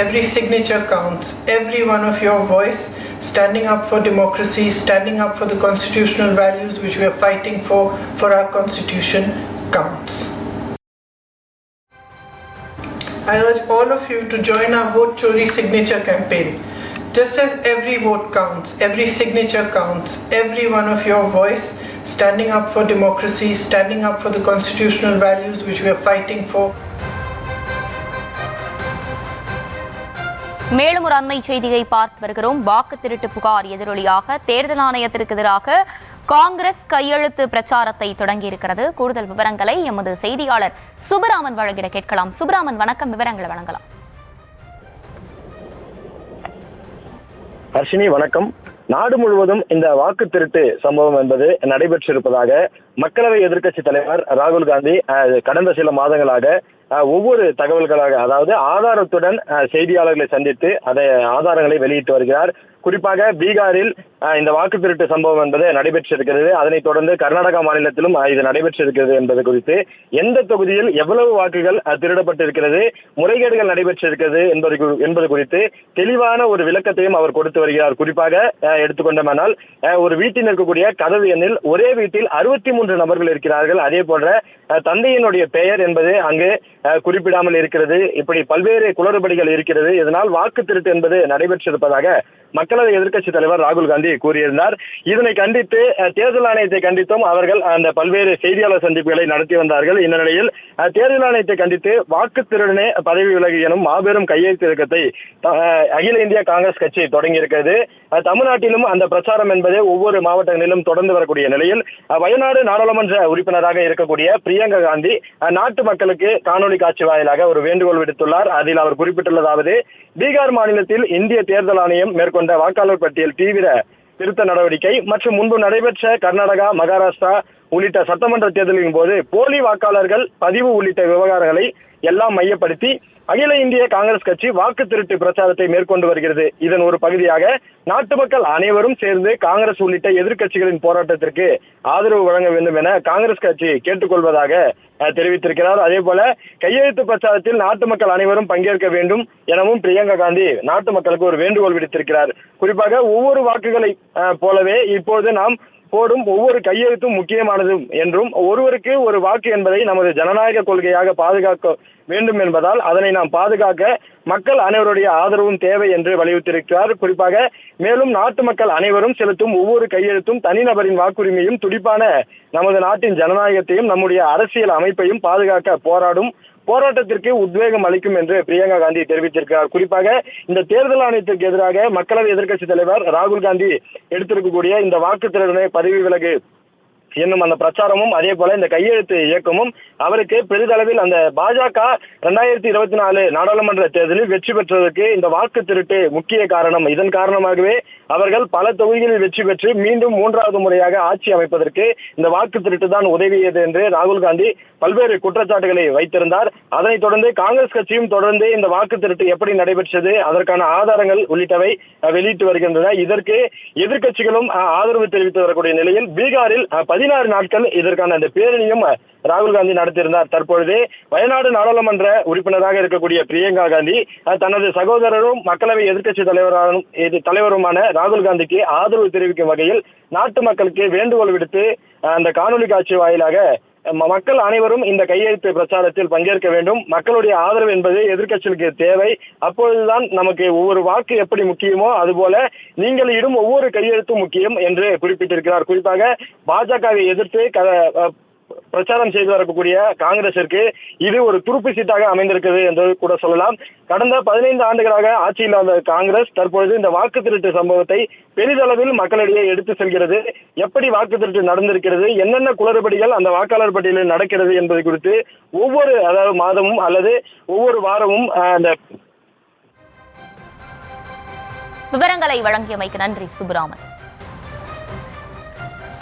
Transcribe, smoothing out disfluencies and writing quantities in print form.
every signature counts, every one of your voice standing up for democracy, standing up for the constitutional values which we are fighting for our constitution counts. I urge all of you to join our Vote Chori signature campaign. Just as every vote counts, every signature counts, every one of your voice standing up for democracy, standing up for the constitutional values which we are fighting for. மேலும் ஒரு அண்மை செய்தியை பார்த்து வருகிறோம். வாக்கு திருட்டு புகார் எதிரொலியாக தேர்தல் ஆணையத்திற்கு எதிராக காங்கிரஸ் கையெழுத்து பிரச்சாரத்தை தொடங்கியிருக்கிறது. கூடுதல் விவரங்களை எமது செய்தியாளர் சுபராமன் வழங்கிட கேட்கலாம். சுபராமன், வணக்கம். விவரங்களை வழங்கலாம். ஹர்ஷினி, வணக்கம். நாடு முழுவதும் இந்த வாக்கு திருட்டு சம்பவம் என்பது நடைபெற்றிருப்பதாக மக்களவை எதிர்க்கட்சி தலைவர் ராகுல் காந்தி கடந்த சில மாதங்களாக ஒவ்வொரு தகவல்களாக, அதாவது ஆதாரத்துடன் செய்தியாளர்களை சந்தித்து அதை ஆதாரங்களை வெளியிட்டு வருகிறார். குறிப்பாக பீகாரில் இந்த வாக்கு திருட்டு சம்பவம் என்பது நடைபெற்றிருக்கிறது. அதனைத் தொடர்ந்து கர்நாடகா மாநிலத்திலும் இது நடைபெற்றிருக்கிறது என்பது குறித்து, எந்த தொகுதியில் எவ்வளவு வாக்குகள் திருடப்பட்டிருக்கிறது, முறைகேடுகள் நடைபெற்றிருக்கிறது என்பது குறித்து தெளிவான ஒரு விளக்கத்தையும் அவர் கொடுத்து வருகிறார். குறிப்பாக எடுத்துக்கொண்டோமானால், ஒரு வீட்டில் இருக்கக்கூடிய கதவு எண்ணில் ஒரே வீட்டில் 63 நபர்கள் இருக்கிறார்கள். அதே போன்ற தந்தையினுடைய பெயர் என்பது அங்கு குறிப்பிடாமல் இருக்கிறது. இப்படி பல்வேறு குளறுபடிகள் இருக்கிறது. இதனால் வாக்கு திருட்டு என்பது நடைபெற்றிருப்பதாக மக்களவை எதிர்க்கட்சி தலைவர் ராகுல் காந்தி கூறியிருந்தார். இதனை கண்டித்து தேர்தல் ஆணையத்தை கண்டித்தும் அவர்கள் அந்த பல்வேறு செய்தியாளர் சந்திப்புகளை நடத்தி வந்தார்கள். இந்த நிலையில் தேர்தல் ஆணையத்தை கண்டித்து வாக்கு திருடனே பதவி விலகு எனும் மாபெரும் கையெழுத்து இயக்கத்தை அகில இந்திய காங்கிரஸ் கட்சி தொடங்கியிருக்கிறது. தமிழ்நாட்டிலும் அந்த பிரச்சாரம் என்பது ஒவ்வொரு மாவட்டங்களிலும் தொடர்ந்து வரக்கூடிய நிலையில் வயநாடு நாடாளுமன்ற உறுப்பினராக இருக்கக்கூடிய பிரியங்கா காந்தி நாட்டு மக்களுக்கு காணொலி காட்சி வாயிலாக ஒரு வேண்டுகோள் விடுத்துள்ளார். அதில் அவர் குறிப்பிட்டுள்ளதாவது, பீகார் மாநிலத்தில் இந்திய தேர்தல் ஆணையம் மேற்கொண்ட வாக்காளர் பட்டியல் தீவிர திருத்த நடவடிக்கை மற்றும் முன்பு நடைபெற்ற கர்நாடகா, மகாராஷ்டிரா உள்ளிட்ட சட்டமன்ற தேர்தலின் போது போலி வாக்காளர்கள் பதிவு உள்ளிட்ட விவகாரங்களை எல்லாம் மையப்படுத்தி அகில இந்திய காங்கிரஸ் கட்சி வாக்கு திருட்டு பிரச்சாரத்தை மேற்கொண்டு வருகிறது. இதன் ஒரு பகுதியாக நாட்டு மக்கள் அனைவரும் சேர்ந்து காங்கிரஸ் உள்ளிட்ட எதிர்க்கட்சிகளின் போராட்டத்திற்கு ஆதரவு வழங்க வேண்டும் என காங்கிரஸ் கட்சி கேட்டுக்கொள்வதாக தெரிவித்திருக்கிறார். அதே போல கையெழுத்து பிரச்சாரத்தில் நாட்டு மக்கள் அனைவரும் பங்கேற்க வேண்டும் எனவும் பிரியங்கா காந்தி நாட்டு மக்களுக்கு ஒரு வேண்டுகோள் விடுத்திருக்கிறார். குறிப்பாக ஒவ்வொரு வாக்குகளை போலவே இப்போது நாம் போடும் ஒவ்வொரு கையெழுத்தும் முக்கியமானது என்றும், ஒருவருக்கு ஒரு வாக்கு என்பதை நமது ஜனநாயக கொள்கையாக பாதுகாக்க வேண்டும் என்பதால் அதனை நாம் பாதுகாக்க மக்கள் அனைவருடைய ஆதரவும் தேவை என்று வலியுறுத்தியிருக்கிறார். குறிப்பாக மேலும் நாட்டு மக்கள் அனைவரும் செலுத்தும் ஒவ்வொரு கையெழுத்தும் தனிநபரின் வாக்குரிமையும் துடிப்பான நமது நாட்டின் ஜனநாயகத்தையும் நம்முடைய அரசியல் அமைப்பையும் பாதுகாக்க போராட்டத்திற்கு உத்வேகம் அளிக்கும் என்று பிரியங்கா காந்தி தெரிவித்திருக்கிறார். குறிப்பாக இந்த தேர்தல் ஆணையத்திற்கு எதிராக மக்களவை எதிர்க்கட்சி தலைவர் ராகுல் காந்தி எடுத்திருக்கக்கூடிய இந்த வாக்கு திருடனை பதவி விலகு என்னும் அந்த பிரச்சாரமும், அதே போல இந்த கையெழுத்து இயக்கமும் அவருக்கு பெரிதளவில் அந்த பாஜக 2024 நாடாளுமன்ற தேர்தலில் வெற்றி பெற்றதற்கு இந்த வாக்கு திருட்டு முக்கிய காரணம். இதன் காரணமாகவே அவர்கள் பல தொகுதிகளில் வெற்றி பெற்று மீண்டும் 3வது முறையாக ஆட்சி அமைப்பதற்கு இந்த வாக்கு திருட்டு தான் உதவியது என்று ராகுல் காந்தி பல்வேறு குற்றச்சாட்டுகளை வைத்திருந்தார். அதனைத் தொடர்ந்து காங்கிரஸ் கட்சியும் தொடர்ந்து இந்த வாக்கு திருட்டு எப்படி நடைபெற்றது, அதற்கான ஆதாரங்கள் உள்ளிட்டவை வெளியிட்டு வருகின்றன. இதற்கு எதிர்க்கட்சிகளும் ஆதரவு தெரிவித்து வரக்கூடிய நிலையில் பீகாரில் 16 நாட்கள் இதற்கான அந்த பேரணியும் ராகுல் காந்தி நடத்தியிருந்தார். தற்பொழுது வயநாடு நாடாளுமன்ற உறுப்பினராக இருக்கக்கூடிய பிரியங்கா காந்தி தனது சகோதரரும் மக்களவை எதிர்க்கட்சி தலைவருமான ராகுல் காந்திக்கு ஆதரவு தெரிவிக்கும் வகையில் நாட்டு மக்களுக்கு வேண்டுகோள் விடுத்து அந்த காணொலி காட்சி வாயிலாக மக்கள் அனைவரும் இந்த கையெழுத்து பிரச்சாரத்தில் பங்கேற்க வேண்டும். மக்களுடைய ஆதரவு என்பது எதிர்க்கட்சிகளுக்கு தேவை. அப்பொழுதுதான் நமக்கு ஒவ்வொரு வாக்கு எப்படி முக்கியமோ அதுபோல நீங்கள் இடும் ஒவ்வொரு கையெழுத்தும் முக்கியம் என்று குறிப்பிட்டிருக்கிறார். குறிப்பாக பாஜகவை எதிர்த்து பிரச்சாரம் செய்து வரக்கூடிய காங்கிரசிற்கு இது ஒரு துருப்பு சீட்டாக அமைந்திருக்கிறது என்று கூட சொல்லலாம். கடந்த 15 ஆண்டுகளாக ஆட்சியில் வந்த காங்கிரஸ் தற்பொழுது இந்த வாக்கு திருட்டு சம்பவத்தை பெரிதளவில் மக்களிடையே எடுத்து செல்கிறது. எப்படி வாக்கு திருட்டு நடந்திருக்கிறது, என்னென்ன குளறுபடிகள் அந்த வாக்காளர் பட்டியலில் நடக்கிறது என்பது குறித்து ஒவ்வொரு மாதமும் அல்லது ஒவ்வொரு வாரமும் அந்த விவரங்களை வழங்கியமைக்கு நன்றி சுப்ராமன்.